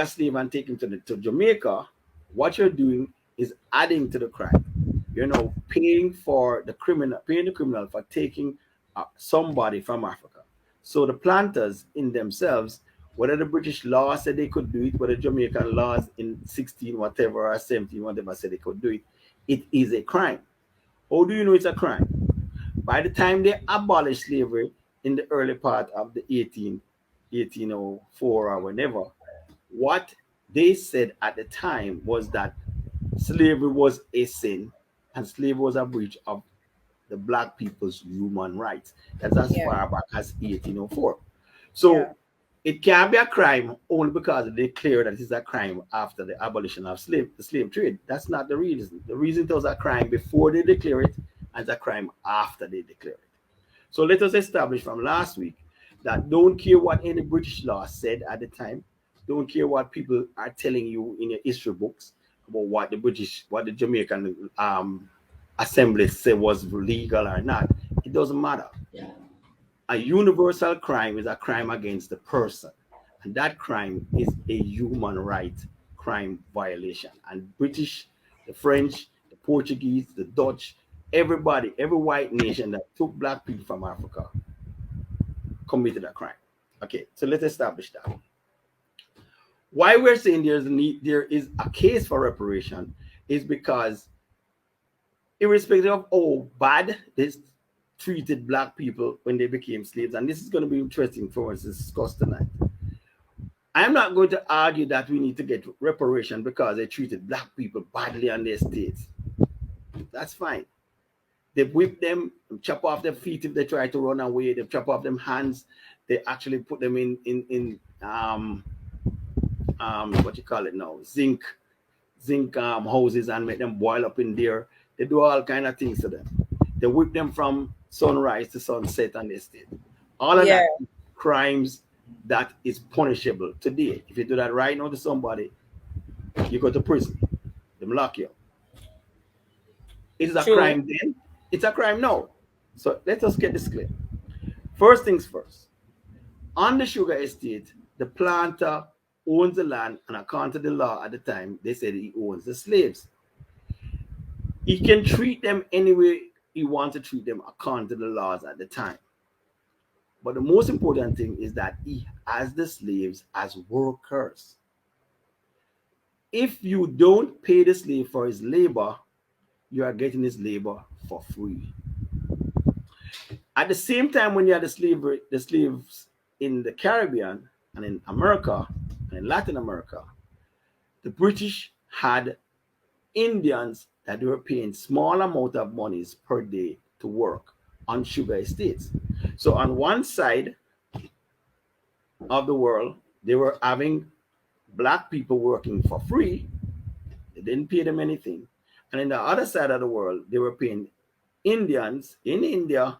a slave and take him to Jamaica, what you're doing is adding to the crime. You're now paying the criminal for taking somebody from Africa. So the planters in themselves, whether the British law said they could do it, whether Jamaican laws in 16 whatever or 17 whatever said they could do it, it is a crime. How do you know it's a crime? By the time they abolished slavery in the early part of the 1804 or whenever, what they said at the time was that slavery was a sin and slavery was a breach of the black people's human rights. That's as Yeah. far back as 1804. Yeah. So it can be a crime only because they declare that it's a crime after the abolition of the slave trade. That's not the reason. The reason it was a crime before they declare it and it's a crime after they declare it. So let us establish from last week that don't care what any British law said at the time, don't care what people are telling you in your history books about what the Jamaican assembly said was legal or not. It doesn't matter. A universal crime is a crime against the person, and that crime is a human right crime violation. And British, the French, the Portuguese, the Dutch, everybody, every white nation that took black people from Africa committed a crime. Okay, so let's establish that. Why we're saying there is a case for reparation is because, irrespective of how bad this treated black people when they became slaves, and this is going to be interesting for us to discuss tonight. I'm not going to argue that we need to get reparation because they treated black people badly on their states. That's fine. They whip them, chop off their feet if they try to run away. They chop off them hands. They actually put them in what you call it now, zinc houses and make them boil up in there. They do all kind of things to them. They whip them from sunrise to sunset on the state. All of Yeah. that crimes that is punishable today. If you do that right now to somebody, you go to prison. Them lock you up. It is a True. crime then. It's a crime now. So let us get this clear. First things first. On the sugar estate, the planter owns the land, and according to the law at the time, they said he owns the slaves. He can treat them any way he wants to treat them according to the laws at the time. But the most important thing is that he has the slaves as workers. If you don't pay the slave for his labor, you are getting his labor for free. At the same time, when you had the slaves in the Caribbean and in America and in Latin America, the British had Indians that were paying small amount of monies per day to work on sugar estates. So on one side of the world, they were having black people working for free. They didn't pay them anything. And in the other side of the world, they were paying Indians in India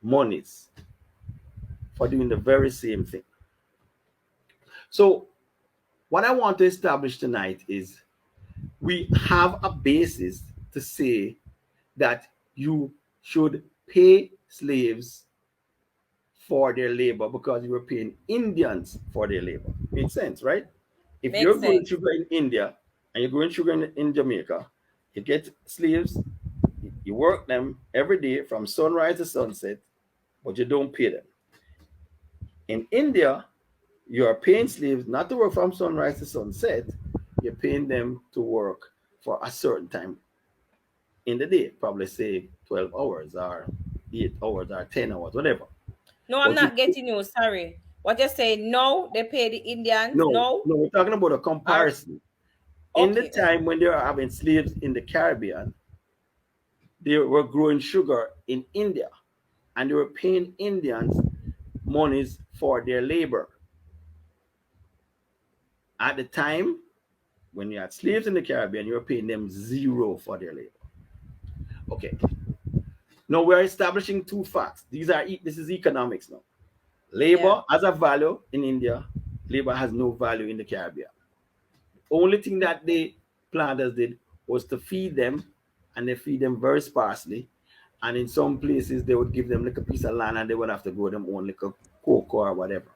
monies for doing the very same thing. So what I want to establish tonight is we have a basis to say that you should pay slaves for their labor because you were paying Indians for their labor. Makes sense, right? If you're Makes growing sense. sugar in India and you're growing sugar in Jamaica, you get slaves, you work them every day from sunrise to sunset, but you don't pay them. In India, you are paying slaves not to work from sunrise to sunset, you're paying them to work for a certain time in the day, probably say 12 hours or 8 hours or 10 hours, whatever. No, I'm But you not getting you. Sorry. What you say? No, they pay the Indians. no, No. no, we're talking about a Or comparison. In the okay. time when they were having slaves in the Caribbean, they were growing sugar in India and they were paying Indians monies for their labor. At the time, when you had slaves in the Caribbean, you were paying them zero for their labor. Okay. Now we're establishing two facts. This is economics now. Yeah. Labor has a value in India. Labor has no value in the Caribbean. Only thing that the planters did was to feed them, and they feed them very sparsely. And in some places, they would give them like a piece of land, and they would have to grow them own like a cocoa or whatever.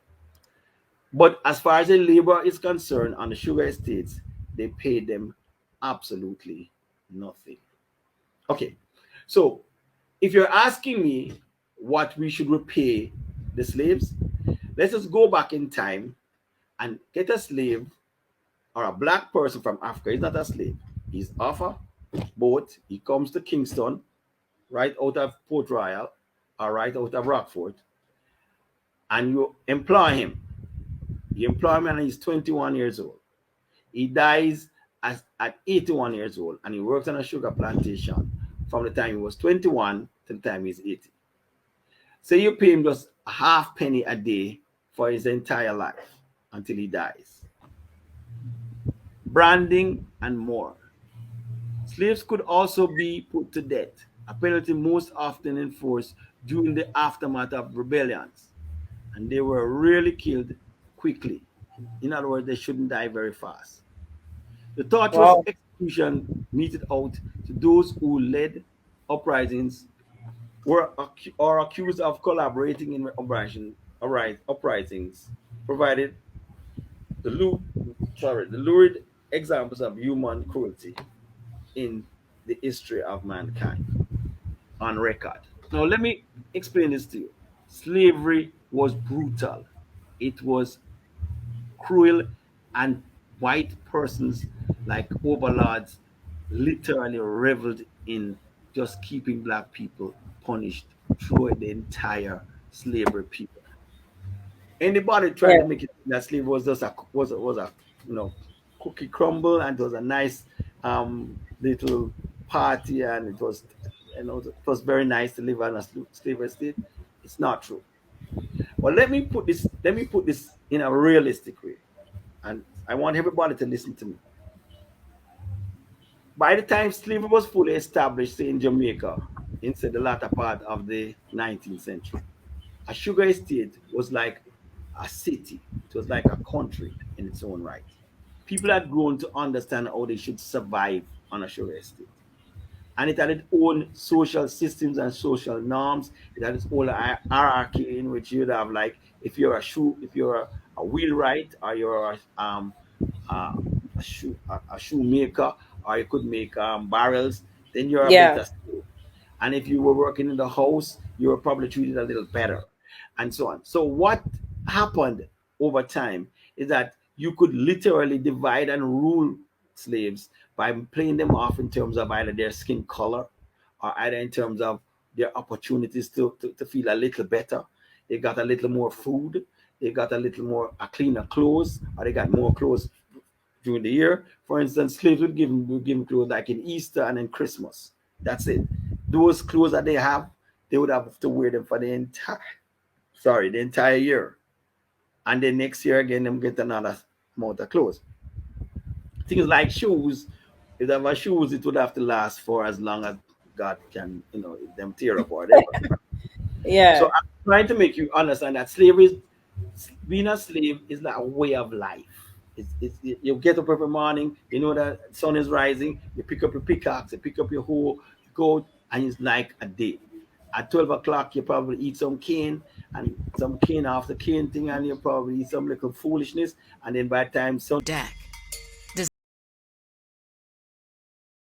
But as far as the labor is concerned on the sugar estates, they paid them absolutely nothing. Okay, so if you're asking me what we should repay the slaves, let's just go back in time and get a slave or a black person from Africa. He's not a slave. He's off a boat. He comes to Kingston, right out of Port Royal, or right out of Rockford, and you employ him. You employ him and he's 21 years old. He dies at 81 years old, and he works on a sugar plantation from the time he was 21 to the time he's 80. So you pay him just a half penny a day for his entire life until he dies. Branding and more. Slaves could also be put to death, a penalty most often enforced during the aftermath of rebellions, and they were rarely killed quickly. In other words, they shouldn't die very fast. The torturous Wow. execution meted out to those who led uprisings or accused of collaborating in uprisings, provided the the lurid examples of human cruelty in the history of mankind on record. Now, let me explain this to you. Slavery was brutal. It was cruel, and white persons like overlords literally reveled in just keeping black people punished throughout the entire slavery period. Anybody trying Yeah. to make it that slavery was just a cookie crumble, and it was a nice little party, and it was very nice to live on a slavery state. It's not true. Well, let me put this in a realistic way, and I want everybody to listen to me. By the time slavery was fully established, say in Jamaica, instead the latter part of the 19th century, a sugar estate was like a city. It was like a country in its own right. People had grown to understand how they should survive on a sugar estate. And it had its own social systems and social norms. It had its own hierarchy in which you'd have, like, if you're a wheelwright, or you're uh, a shoemaker, or you could make barrels, then you're a Yeah. better skill. And if you were working in the house, you were probably treated a little better, and so on. So what happened over time is that you could literally divide and rule slaves by playing them off in terms of either their skin color, or either in terms of their opportunities to feel a little better. They got a little more food, they got a little more a cleaner clothes, or they got more clothes during the year. For instance, slaves would give them clothes like in Easter and in Christmas. That's it. Those clothes that they have, they would have to wear them for the entire year. And then next year again, them get another amount of clothes. Things like shoes, if they have shoes, it would have to last for as long as God can, if them tear up or whatever. So Yeah. I'm trying to make you understand that slavery being a slave is like a way of life. You get up every morning, you know that the sun is rising, you pick up your pickaxe, you pick up your hoe, you go, and it's like a day. At 12 o'clock, you probably eat some cane, and some cane after cane thing, and you probably eat some little foolishness. And then by the time sun